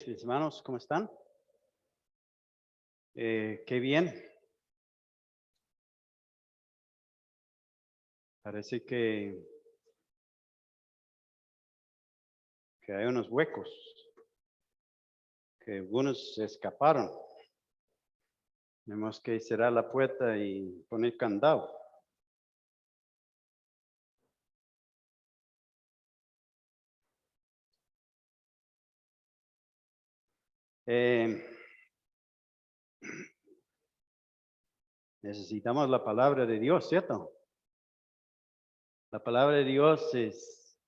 Mis hermanos, ¿cómo están? Qué bien. Parece que hay unos huecos, que algunos se escaparon. Tenemos que cerrar la puerta y poner candado. Necesitamos la palabra de Dios, ¿cierto? La palabra de Dios es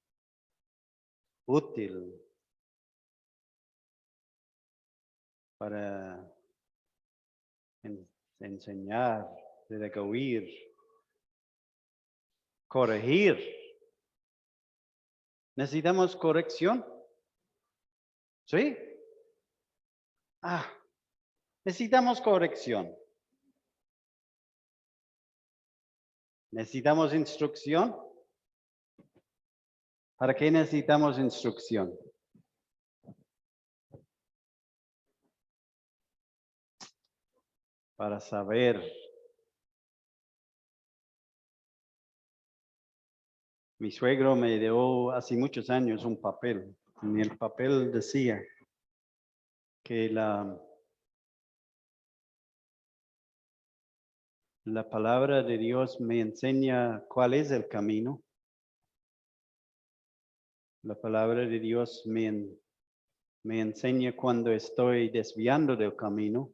útil para enseñar, redarguir, corregir. ¿Necesitamos corrección? ¿Sí? Necesitamos corrección. ¿Necesitamos instrucción? ¿Para qué necesitamos instrucción? Para saber. Mi suegro me dio hace muchos años un papel. En el papel decía que la palabra de Dios me enseña cuál es el camino. La palabra de Dios me enseña cuando estoy desviando del camino.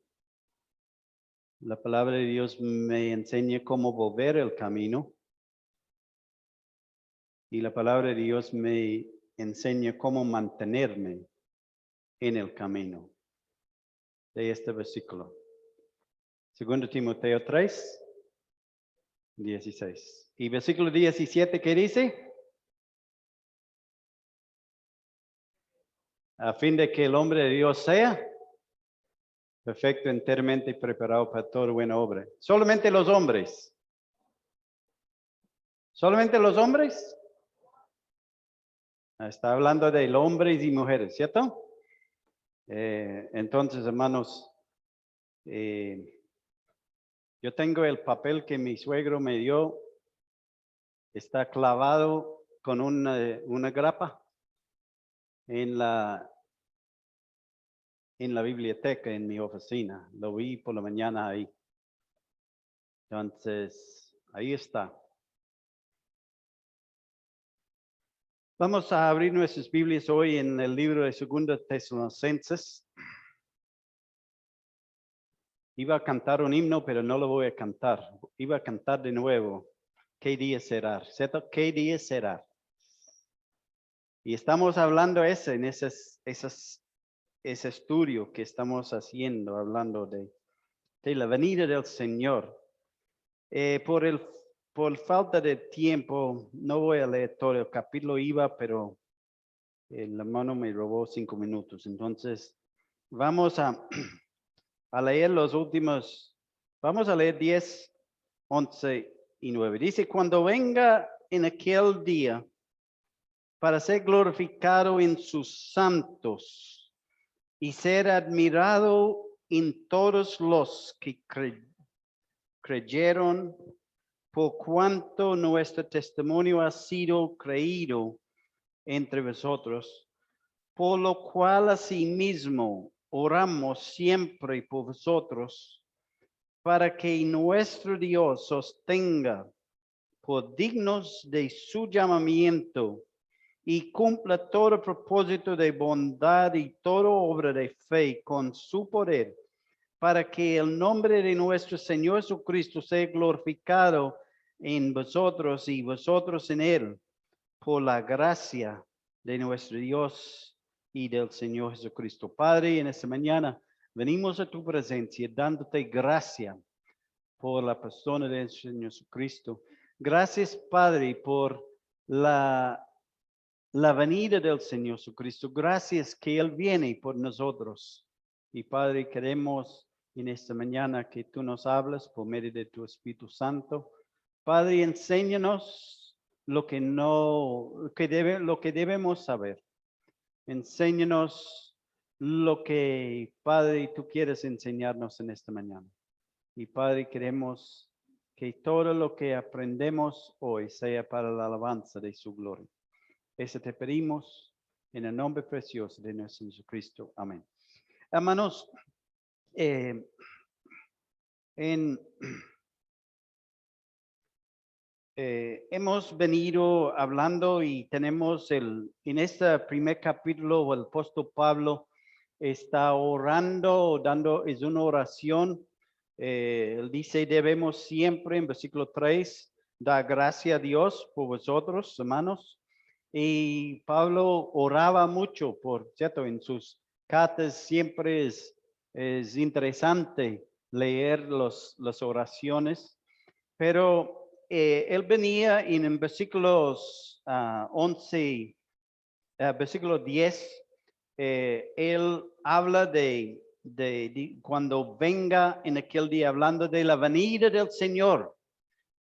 La palabra de Dios me enseña cómo volver el camino. Y la palabra de Dios me enseña cómo mantenerme en el camino de este versículo. 2 Timoteo 3, 16. Y versículo 17, ¿qué dice? A fin de que el hombre de Dios sea perfecto, enteramente preparado para toda buena obra. Solamente los hombres. ¿Solamente los hombres? Está hablando de hombres y mujeres, ¿cierto? Entonces, hermanos, yo tengo el papel que mi suegro me dio. Está clavado con una grapa en la biblioteca en mi oficina. Lo vi por la mañana ahí. Entonces, ahí está. Vamos a abrir nuestras Biblias hoy en el libro de 2 Tesalonicenses. Iba a cantar un himno, pero no lo voy a cantar. Iba a cantar de nuevo. ¿Qué día será? ¿Cierto? ¿Qué día será? Y estamos hablando en ese estudio que estamos haciendo, hablando de la venida del Señor. Por falta de tiempo, no voy a leer todo el capítulo, pero el hermano me robó 5 minutos. Entonces, vamos a leer los últimos, vamos a leer 10, 11 y 9. Dice, cuando venga en aquel día para ser glorificado en sus santos y ser admirado en todos los que creyeron, por cuanto nuestro testimonio ha sido creído entre vosotros, por lo cual asimismo oramos siempre por vosotros, para que nuestro Dios os tenga por dignos de su llamamiento y cumpla todo propósito de bondad y toda obra de fe con su poder, para que el nombre de nuestro Señor Jesucristo sea glorificado en vosotros y vosotros en él, por la gracia de nuestro Dios y del Señor Jesucristo. Padre, en esta mañana venimos a tu presencia dándote gracia por la persona del Señor Jesucristo. Gracias, Padre, por la venida del Señor Jesucristo. Gracias que Él viene por nosotros. Y Padre, queremos en esta mañana que tú nos hablas por medio de tu Espíritu Santo. Padre, enséñanos lo que debemos saber. Enséñanos lo que, Padre, tú quieres enseñarnos en esta mañana. Y Padre, queremos que todo lo que aprendemos hoy sea para la alabanza de su gloria. Eso te pedimos en el nombre precioso de nuestro Jesucristo. Amén. Hermanos, hemos venido hablando y tenemos en este primer capítulo el apóstol Pablo está orando, es una oración. Él dice, debemos siempre, en versículo 3, dar gracias a Dios por vosotros, hermanos. Y Pablo oraba mucho, por cierto, en sus cartas siempre es interesante leer las oraciones, pero él venía en versículos 11, versículo 10, él habla de cuando venga en aquel día, hablando de la venida del Señor.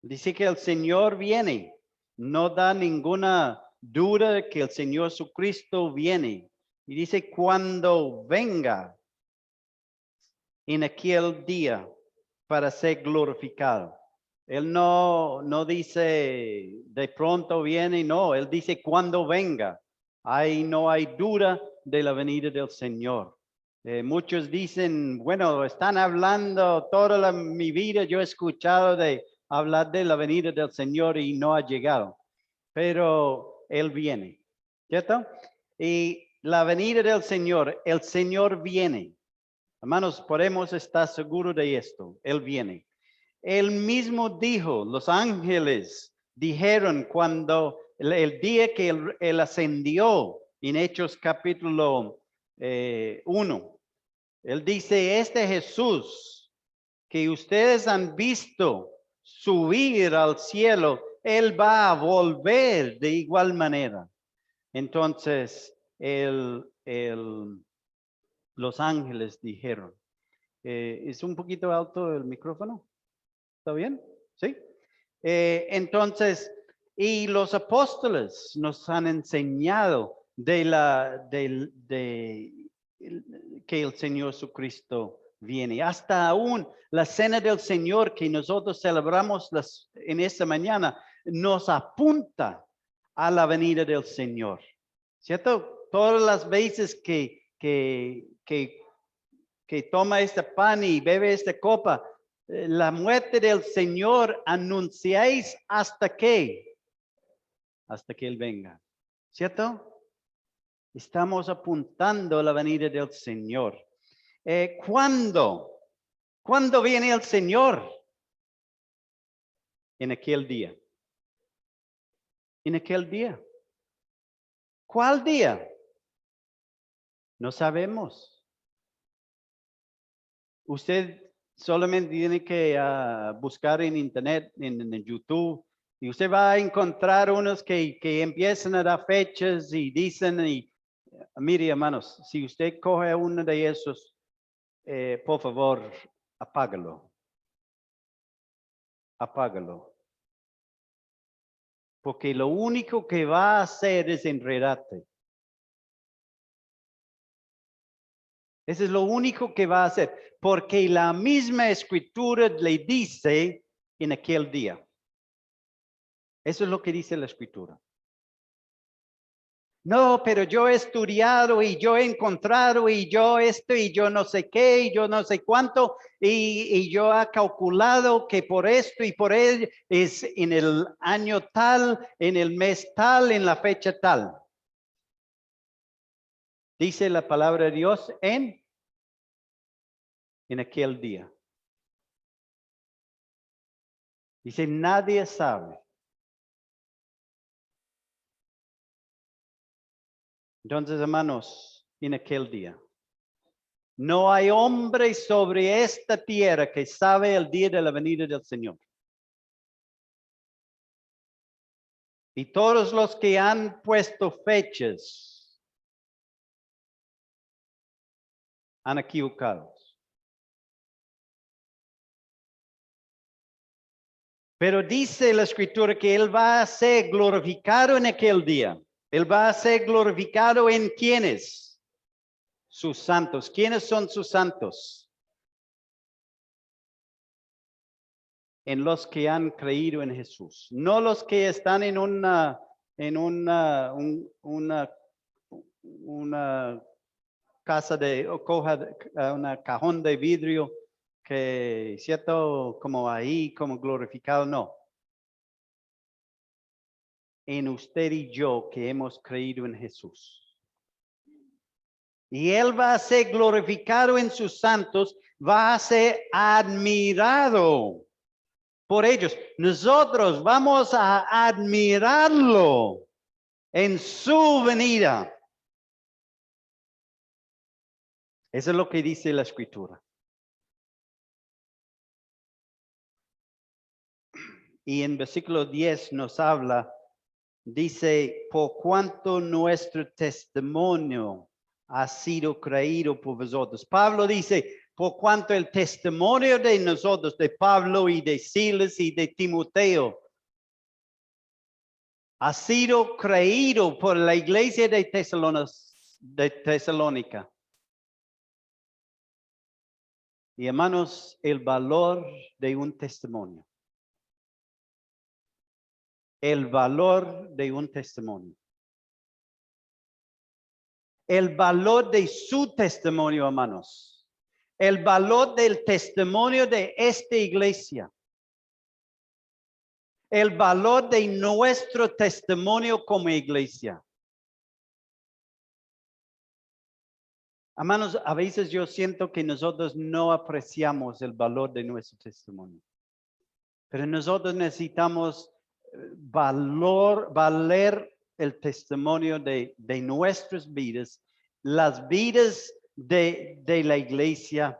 Dice que el Señor viene, no da ninguna duda que el Señor Jesucristo viene. Y dice cuando venga en aquel día para ser glorificado. Él no dice de pronto viene, no, él dice cuando venga. Ahí no hay duda de la venida del Señor. Muchos dicen, bueno, están hablando toda mi vida, yo he escuchado de hablar de la venida del Señor y no ha llegado, pero Él viene, ¿cierto? Y la venida del Señor, el Señor viene. Hermanos, podemos estar seguros de esto, Él viene. Él mismo dijo, los ángeles dijeron cuando el día que él ascendió en Hechos capítulo 1, él dice, este Jesús que ustedes han visto subir al cielo, él va a volver de igual manera. Entonces, los ángeles dijeron, ¿es un poquito alto el micrófono? ¿Está bien? ¿Sí? Entonces, y los apóstoles nos han enseñado que el Señor Jesucristo viene. Hasta aún la cena del Señor que nosotros celebramos en esta mañana nos apunta a la venida del Señor. ¿Cierto? Todas las veces que toma este pan y bebe esta copa, la muerte del Señor anunciáis hasta que Él venga, ¿cierto? Estamos apuntando a la venida del Señor. ¿Cuándo viene el Señor? En aquel día. En aquel día. ¿Cuál día? No sabemos. Usted solamente tiene que buscar en internet, en YouTube, y usted va a encontrar unos que empiezan a dar fechas y dicen, mire hermanos, si usted coge uno de esos, por favor, apágalo. Apágalo. Porque lo único que va a hacer es enredarte. Eso es lo único que va a hacer. Porque la misma escritura le dice en aquel día. Eso es lo que dice la escritura. No, pero yo he estudiado y yo he encontrado y yo esto y yo no sé qué y yo no sé cuánto y yo he calculado que por esto y por ello es en el año tal, en el mes tal, en la fecha tal. Dice la palabra de Dios en aquel día. Dice, nadie sabe. Entonces, hermanos, en aquel día, no hay hombre sobre esta tierra que sabe el día de la venida del Señor. Y todos los que han puesto fechas han equivocado. Pero dice la escritura que Él va a ser glorificado en aquel día. Él va a ser glorificado en ¿quiénes? sus santos. ¿Quiénes son sus santos? En los que han creído en Jesús. No los que están en una casa de una cajón de vidrio que cierto como ahí como glorificado, no. En usted y yo que hemos creído en Jesús. Y Él va a ser glorificado en sus santos, va a ser admirado por ellos. Nosotros vamos a admirarlo en su venida. Eso es lo que dice la Escritura. Y en versículo 10 nos habla, dice, por cuanto nuestro testimonio ha sido creído por vosotros. Pablo dice, por cuanto el testimonio de nosotros, de Pablo y de Silas y de Timoteo, ha sido creído por la iglesia de Tesalónica. Y hermanos, el valor de un testimonio. El valor de un testimonio. El valor de su testimonio, hermanos. El valor del testimonio de esta iglesia. El valor de nuestro testimonio como iglesia. Hermanos, a veces yo siento que nosotros no apreciamos el valor de nuestro testimonio. Pero nosotros necesitamos valer el testimonio de nuestras vidas, las vidas de la iglesia,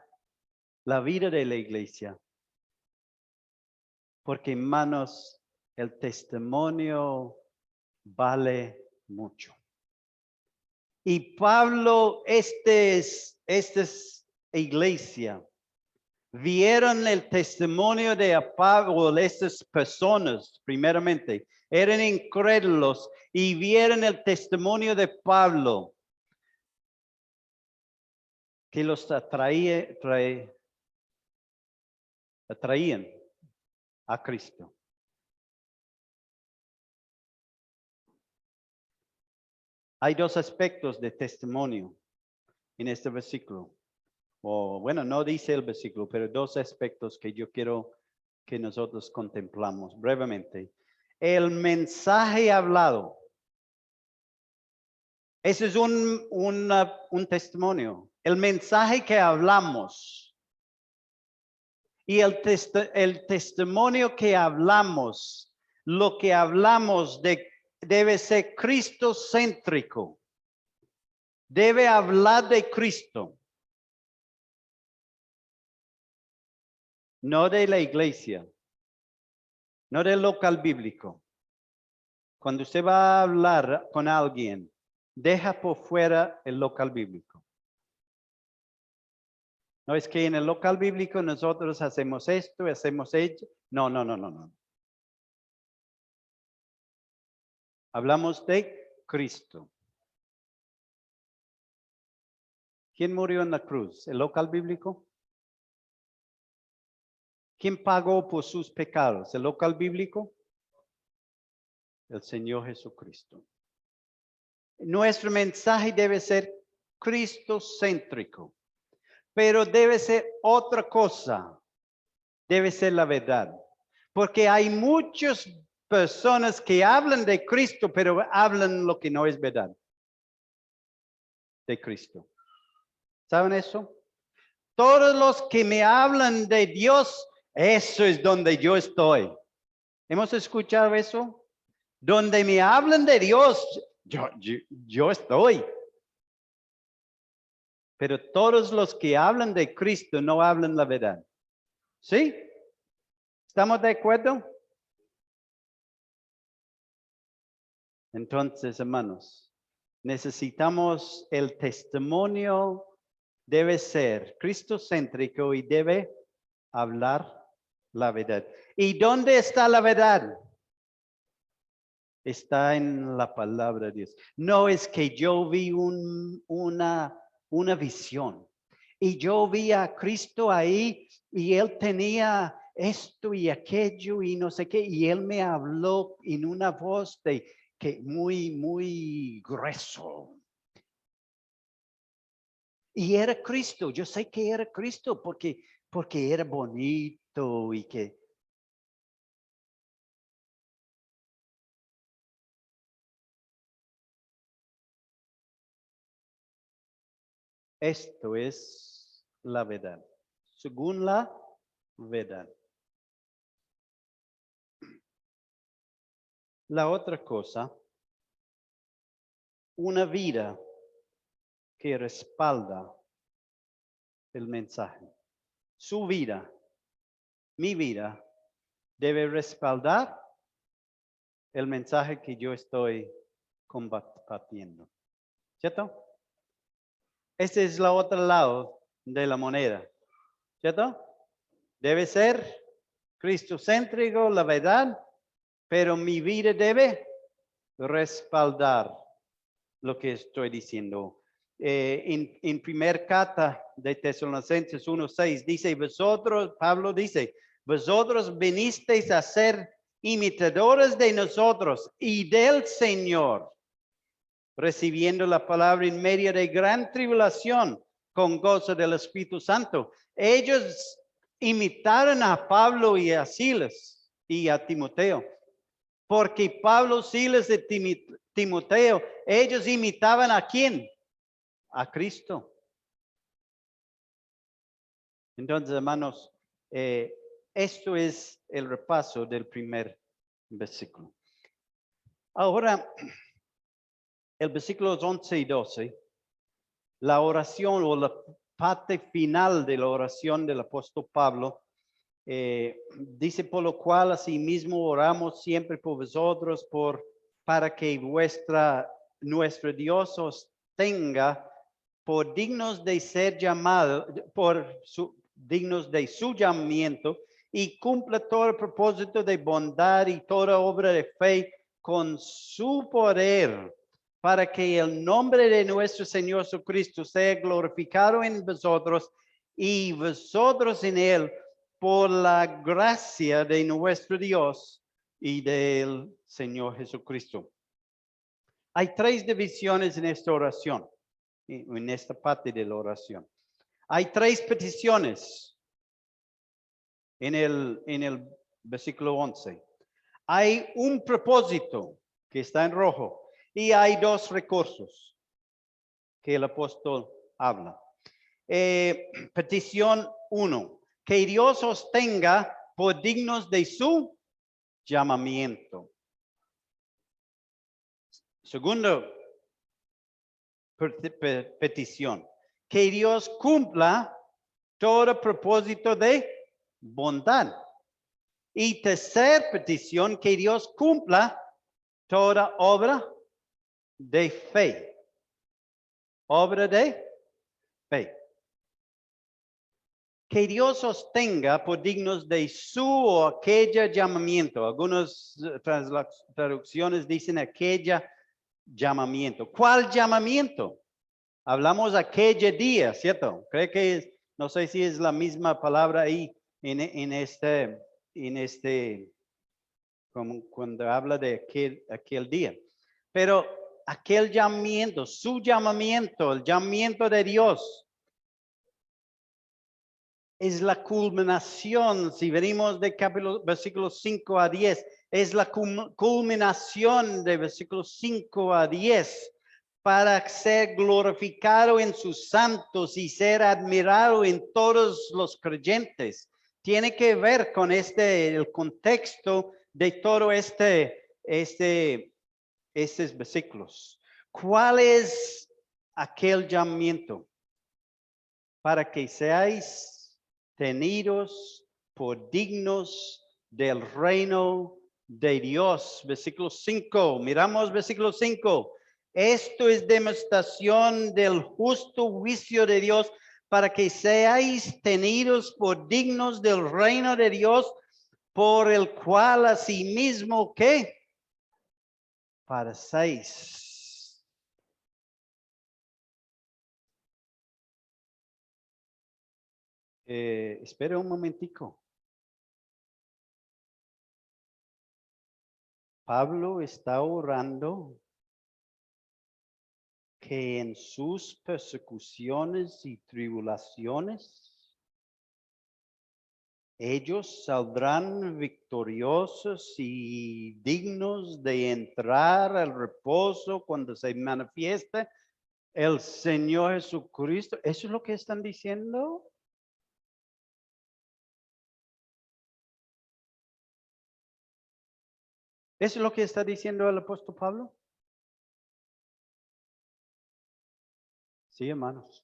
la vida de la iglesia. Porque, hermanos, el testimonio vale mucho. Y Pablo, esta es iglesia. Vieron el testimonio de Pablo, estas personas, primeramente, eran incrédulos y vieron el testimonio de Pablo que los atraían a Cristo. Hay dos aspectos de testimonio en este versículo. O bueno, no dice el versículo, pero dos aspectos que yo quiero que nosotros contemplamos brevemente. El mensaje hablado. Ese es un testimonio. El mensaje que hablamos. Y el testimonio que hablamos, lo que hablamos debe ser cristocéntrico. Debe hablar de Cristo. No de la iglesia, no del local bíblico. Cuando usted va a hablar con alguien, deja por fuera el local bíblico. No es que en el local bíblico nosotros hacemos esto, hacemos ello. No. Hablamos de Cristo. ¿Quién murió en la cruz? ¿El local bíblico? ¿Quién pagó por sus pecados? ¿El local bíblico? El Señor Jesucristo. Nuestro mensaje debe ser cristocéntrico, pero debe ser otra cosa. Debe ser la verdad. Porque hay muchas personas que hablan de Cristo, pero hablan lo que no es verdad de Cristo. ¿Saben eso? Todos los que me hablan de Dios, eso es donde yo estoy. ¿Hemos escuchado eso? Donde me hablan de Dios, yo estoy. Pero todos los que hablan de Cristo no hablan la verdad. ¿Sí? ¿Estamos de acuerdo? Entonces, hermanos, necesitamos el testimonio, debe ser cristocéntrico y debe hablar la verdad. ¿Y dónde está la verdad? Está en la palabra de Dios. No es que yo vi un una visión. Y yo vi a Cristo ahí y él tenía esto y aquello y no sé qué. Y él me habló en una voz de que muy grueso. Y era Cristo. Yo sé que era Cristo porque era bonito y que esto es la verdad. Según la verdad. La otra cosa, una vida que respalda el mensaje. Su vida, mi vida, debe respaldar el mensaje que yo estoy compartiendo. ¿Cierto? Este es el otro lado de la moneda. ¿Cierto? Debe ser cristocéntrico, la verdad, pero mi vida debe respaldar lo que estoy diciendo. En primer carta de Tesalonicenses 1:6 dice, Pablo dice, vosotros vinisteis a ser imitadores de nosotros y del Señor, recibiendo la palabra en medio de gran tribulación con gozo del Espíritu Santo. Ellos imitaron a Pablo y a Silas y a Timoteo, porque Pablo, Silas y Timoteo, ellos imitaban ¿a quién? A Cristo. Entonces, hermanos, esto es el repaso del primer versículo. Ahora, el versículos 11 y 12, la oración o la parte final de la oración del apóstol Pablo, dice, por lo cual asimismo oramos siempre por vosotros, para que nuestro Dios os tenga por dignos de ser llamados, dignos de su llamamiento, y cumpla todo el propósito de bondad y toda obra de fe con su poder, para que el nombre de nuestro Señor Jesucristo sea glorificado en vosotros y vosotros en él, por la gracia de nuestro Dios y del Señor Jesucristo. Hay 3 divisiones en esta oración, en esta parte de la oración. Hay 3 peticiones en el versículo 11. Hay un propósito que está en rojo y hay 2 recursos que el apóstol habla. Petición 1, que Dios os tenga por dignos de su llamamiento. Segundo petición, que Dios cumpla todo propósito de bondad. Y tercera petición, que Dios cumpla toda obra de fe. Obra de fe. Que Dios os tenga por dignos de su o aquella llamamiento. Algunas traducciones dicen aquella llamamiento. ¿Cuál llamamiento? Hablamos aquel día, ¿cierto? Creo que no sé si es la misma palabra ahí en este, como cuando habla de aquel día. Pero aquel llamamiento, su llamamiento, el llamamiento de Dios, es la culminación, si venimos de versículos 5 a 10, es la culminación de versículos 5 a 10 para ser glorificado en sus santos y ser admirado en todos los creyentes. Tiene que ver con el contexto de todo estos versículos. ¿Cuál es aquel llamamiento? Para que seáis tenidos por dignos del reino de Dios. Versículo 5. Miramos versículo 5. Esto es demostración del justo juicio de Dios, para que seáis tenidos por dignos del reino de Dios, por el cual asimismo ¿qué? Padecéis. Espera un momentico. Pablo está orando que en sus persecuciones y tribulaciones ellos saldrán victoriosos y dignos de entrar al reposo cuando se manifieste el Señor Jesucristo. ¿Eso es lo que están diciendo? ¿Eso es lo que está diciendo el apóstol Pablo? Sí, hermanos.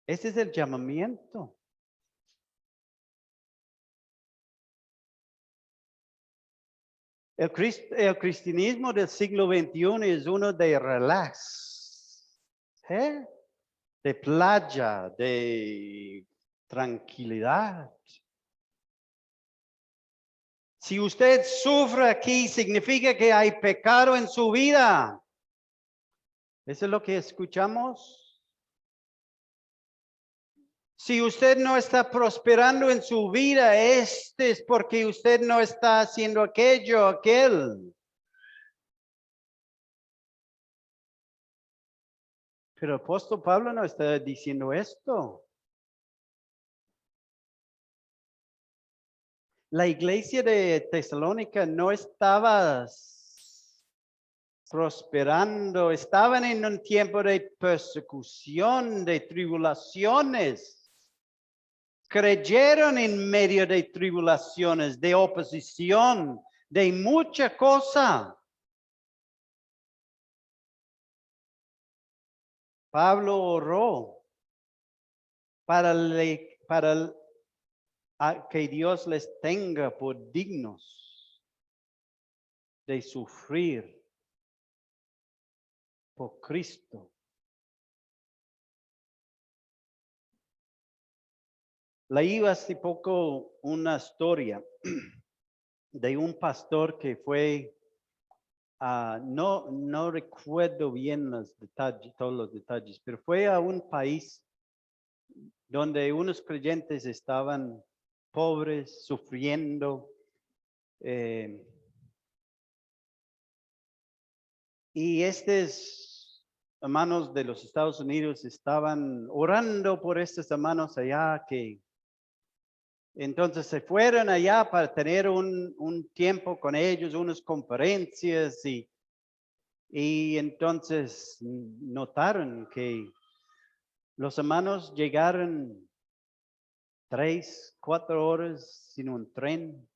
Ese es el llamamiento. El cristianismo del siglo XXI es uno de relax, de playa, de tranquilidad. Si usted sufre aquí, significa que hay pecado en su vida. ¿Eso es lo que escuchamos? Si usted no está prosperando en su vida, este es porque usted no está haciendo aquello, aquel. Pero el apóstol Pablo no está diciendo esto. La iglesia de Tesalónica no estaba prosperando, estaban en un tiempo de persecución, de tribulaciones. Creyeron en medio de tribulaciones, de oposición, de mucha cosa. Pablo oró para que Dios les tenga por dignos de sufrir por Cristo. Leí hace poco una historia de un pastor que fue, no recuerdo bien los detalles, todos los detalles, pero fue a un país donde unos creyentes estaban pobres, sufriendo, y estos hermanos de los Estados Unidos estaban orando por estos hermanos allá que entonces se fueron allá para tener un tiempo con ellos, unas conferencias y entonces notaron que los hermanos llegaron 3, 4 horas en un tren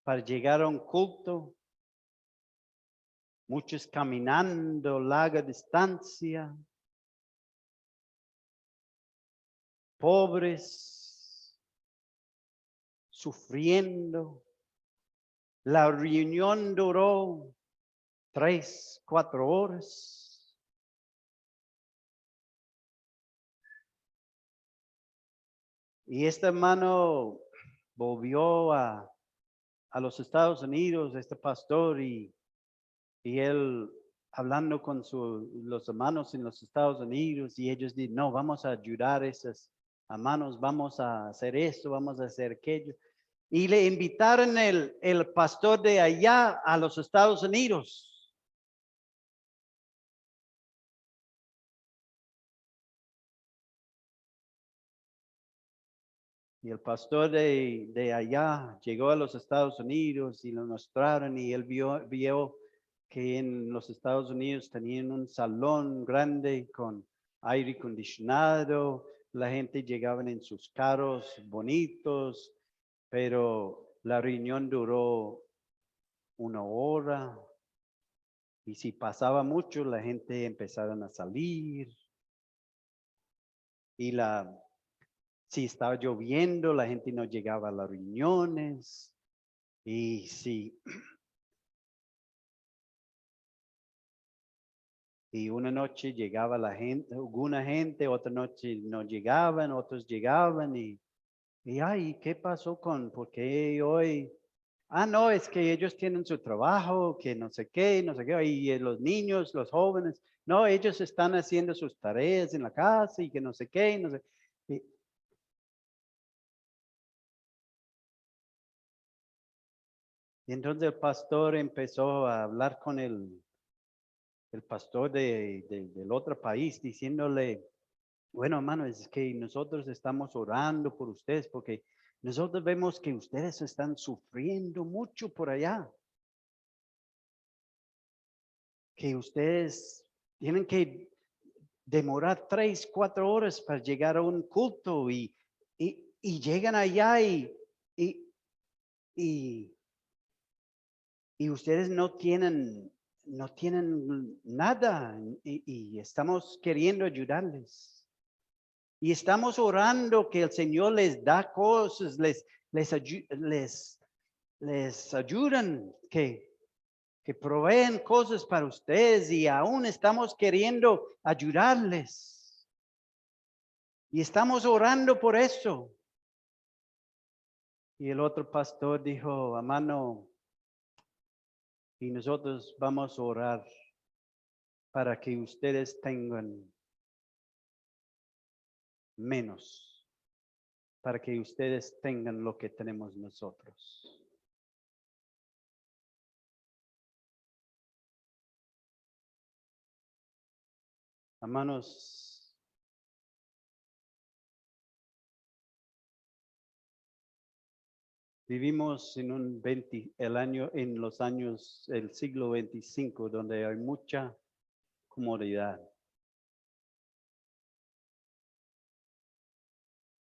para llegar a un culto, muchos caminando larga distancia, pobres, sufriendo. La reunión duró 3, 4 horas. Y este hermano volvió a los Estados Unidos, este pastor, y él hablando con los hermanos en los Estados Unidos, y ellos dicen, no, vamos a ayudar a esos hermanos, vamos a hacer esto, vamos a hacer aquello. Y le invitaron el pastor de allá a los Estados Unidos. Y el pastor de allá llegó a los Estados Unidos y lo mostraron y él vio que en los Estados Unidos tenían un salón grande con aire acondicionado, la gente llegaba en sus carros bonitos, pero la reunión duró 1 hora y si pasaba mucho la gente empezaron a salir y si estaba lloviendo la gente no llegaba a las reuniones y si y una noche llegaba la gente, alguna gente, otra noche no llegaban, otros llegaban y ay, ¿qué pasó por qué hoy No, es que ellos tienen su trabajo, que no sé qué, y los niños, los jóvenes, no, ellos están haciendo sus tareas en la casa y que no sé qué, no sé. Y, y entonces el pastor empezó a hablar con el pastor del otro país, diciéndole, bueno, hermano, es que nosotros estamos orando por ustedes porque nosotros vemos que ustedes están sufriendo mucho por allá, que ustedes tienen que demorar 3, 4 horas para llegar a un culto y llegan allá y, y, y ustedes no tienen nada y estamos queriendo ayudarles. Y estamos orando que el Señor les da cosas, les ayudan, que proveen cosas para ustedes y aún estamos queriendo ayudarles. Y estamos orando por eso. Y el otro pastor dijo, hermano, y nosotros vamos a orar para que ustedes tengan menos, para que ustedes tengan lo que tenemos nosotros. Hermanos, vivimos en el siglo 25, donde hay mucha comodidad.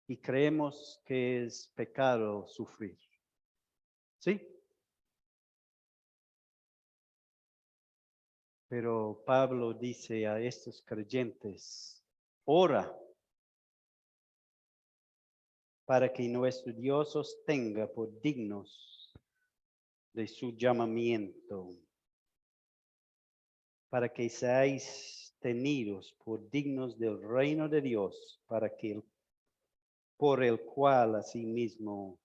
Y creemos que es pecado sufrir. ¿Sí? Pero Pablo dice a estos creyentes, ora para que nuestro Dios os tenga por dignos de su llamamiento, para que seáis tenidos por dignos del reino de Dios, por el cual asimismo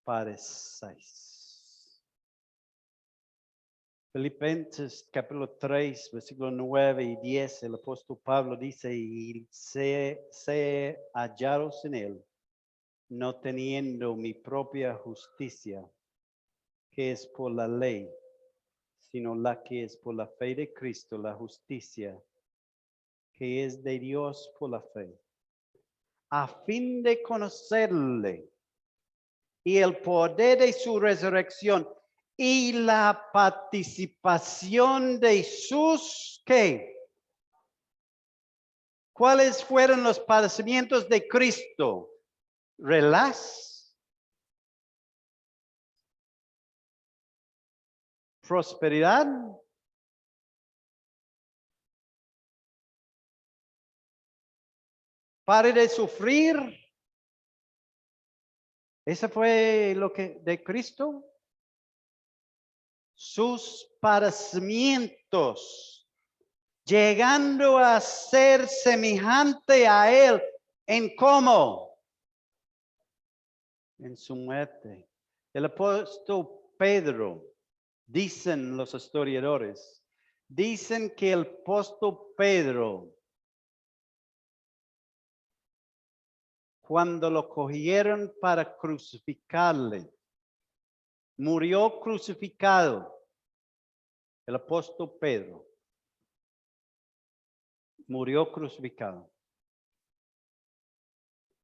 padecéis. Filipenses capítulo 3, versículo 9 y 10, el apóstol Pablo dice, y sé hallados en él, no teniendo mi propia justicia, que es por la ley, sino la que es por la fe de Cristo, la justicia, que es de Dios por la fe, a fin de conocerle y el poder de su resurrección y la participación de sus, ¿qué? ¿Cuáles fueron los padecimientos de Cristo? Relax, prosperidad, pare de sufrir. ¿Ese fue lo que de Cristo? Sus padecimientos, llegando a ser semejante a él en cómo, en su muerte. El apóstol Pedro, dicen los historiadores, dicen que el apóstol Pedro, cuando lo cogieron para crucificarle, murió crucificado. El apóstol Pedro murió crucificado.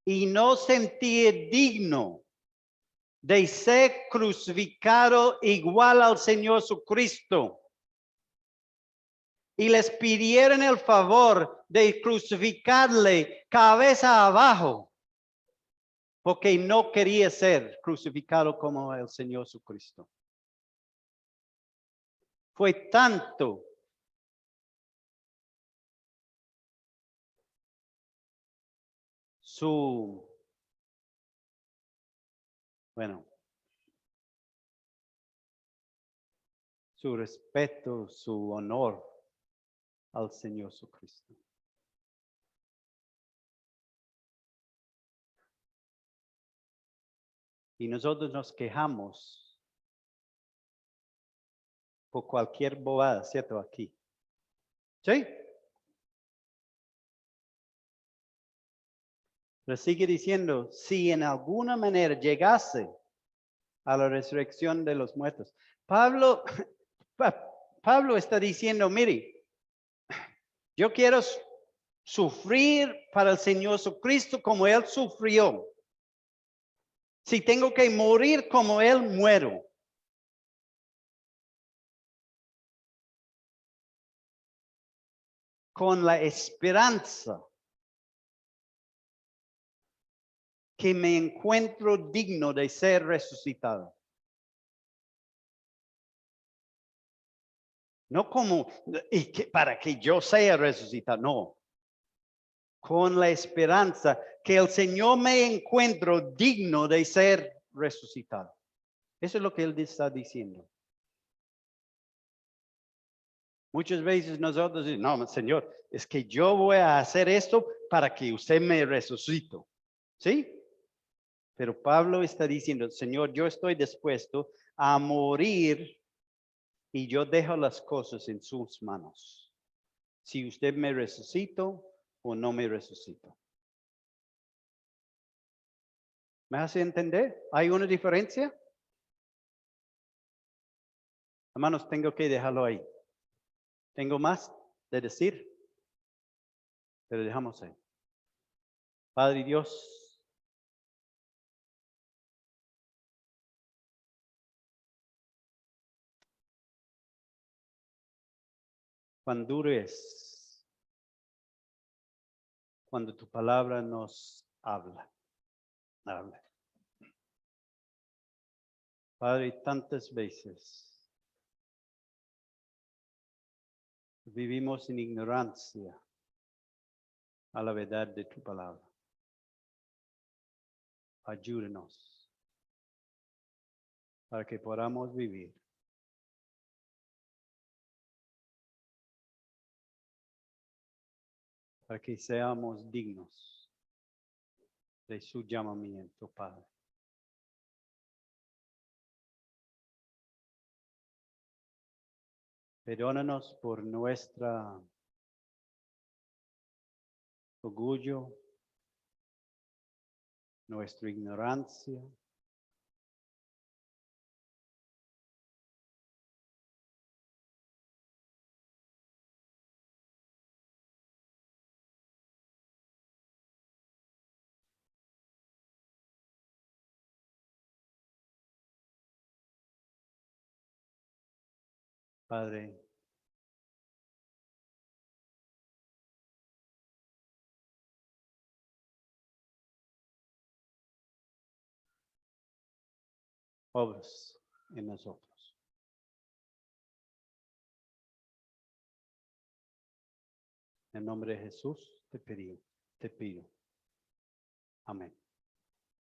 Y no sentía digno de ser crucificado igual al Señor Jesucristo. Y les pidieron el favor de crucificarle cabeza abajo, porque no quería ser crucificado como el Señor Jesucristo. Fue tanto su respeto, su honor al Señor Jesucristo. Y nosotros nos quejamos por cualquier bobada, ¿cierto? Aquí. ¿Sí? Pero sigue diciendo, si en alguna manera llegase a la resurrección de los muertos. Pablo está diciendo, mire, yo quiero sufrir para el Señor Jesucristo como Él sufrió. Si tengo que morir como Él, muero. Con la esperanza que me encuentro digno de ser resucitado. No como, para que yo sea resucitado, no. Con la esperanza que el Señor me encuentro digno de ser resucitado. Eso es lo que Él está diciendo. Muchas veces nosotros decimos, no, Señor, es que yo voy a hacer esto para que usted me resucite. ¿Sí? Pero Pablo está diciendo, Señor, yo estoy dispuesto a morir y yo dejo las cosas en sus manos. Si usted me resucitó o no me resucitó. ¿Me hace entender? ¿Hay una diferencia? Hermanos, tengo que dejarlo ahí. Tengo más de decir, pero dejamos ahí. Padre Dios, cuán duro es cuando tu palabra nos habla. Padre, tantas veces vivimos en ignorancia a la verdad de tu palabra. Ayúdenos para que podamos vivir para que seamos dignos de su llamamiento, Padre. Perdónanos por nuestro orgullo, nuestra ignorancia. Padre, obras en nosotros. En nombre de Jesús te pido. Amén.